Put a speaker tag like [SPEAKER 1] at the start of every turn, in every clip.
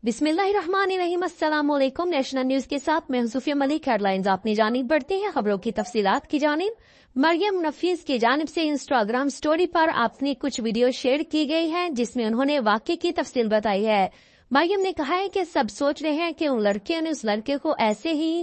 [SPEAKER 1] बिस्मिल्लाहिर्रहमानिर्रहीम। अस्सलाम वालेकुम। नेशनल न्यूज के साथ मैं सूफिया मलिक। हेडलाइंस अपनी जानिब बढ़ते हैं खबरों की तफसीलात की जानिब। मरियम नफीस की जानिब से इंस्टाग्राम स्टोरी पर अपनी कुछ वीडियो शेयर की गई है जिसमें उन्होंने वाकये की तफसील बताई है। मरियम ने कहा है कि सब सोच रहे हैं कि उन लड़कियों ने उस लड़के को ऐसे ही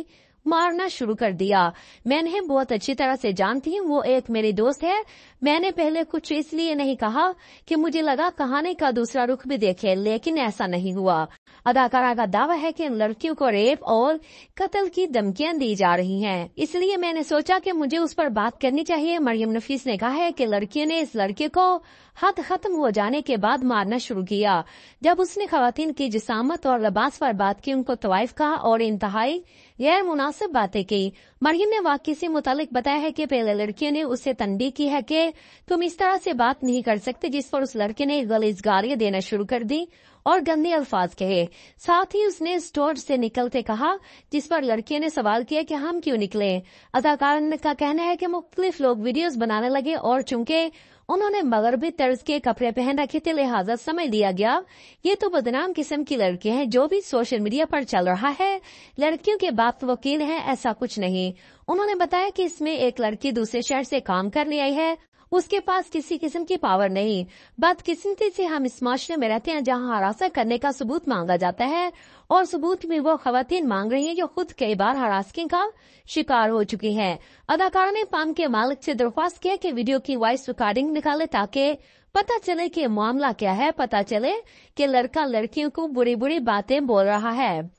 [SPEAKER 1] मारना शुरू कर दिया। मैं इन्हें बहुत अच्छी तरह से जानती हूँ, वो एक मेरी दोस्त है। मैंने पहले कुछ इसलिए नहीं कहा कि मुझे लगा कहानी का दूसरा रुख भी देखे, लेकिन ऐसा नहीं हुआ। अदाकारा का दावा है कि इन लड़कियों को रेप और कत्ल की धमकियां दी जा रही हैं, इसलिए मैंने सोचा कि मुझे उस पर बात करनी चाहिए। मरियम नफीस ने कहा है कि लड़कियों ने इस लड़के को हद खत्म हो जाने के बाद मारना शुरू किया। जब उसने खवातीन की जिसामत और लिबास पर बात की, उनको तवाइफ कहा और इंतहाई गैर मुनासिब बातें की। मरियम ने वाकये से मुतालिक बताया है कि पहले लड़कियों ने उससे तनबीह की है कि तुम इस तरह से बात नहीं कर सकते, जिस पर उस लड़के ने गलीज़ गालियां देना शुरू कर दी और गंदे अल्फाज कहे। साथ ही उसने स्टोर से निकलते कहा, जिस पर लड़कियों ने सवाल किया कि हम क्यों निकले। अदाकार का कहना है कि मुख्तलिफ लोग वीडियोस बनाने लगे और चूंकि उन्होंने मगरबी तर्ज के कपड़े पहन रखे थे, लिहाजा समझ लिया गया ये तो बदनाम किस्म की लड़की हैं। जो भी सोशल मीडिया पर चल रहा है लड़कियों के बाप वकील हैं, ऐसा कुछ नहीं। उन्होंने बताया कि इसमें एक लड़की दूसरे शहर से काम करने आई है, उसके पास किसी किस्म की पावर नहीं। बदकिस्मती से हम इस माशरे में रहते हैं जहां हरासा करने का सबूत मांगा जाता है और सबूत में वो खवातीन मांग रही हैं जो खुद कई बार हरासगिंग का शिकार हो चुकी हैं। अदाकारा ने पाम के मालिक से दरख्वास्त किया कि वीडियो की वॉइस रिकॉर्डिंग निकाले ताकि पता चले कि मामला क्या है, पता चले कि लड़का लड़कियों को बुरी बुरी बातें बोल रहा है।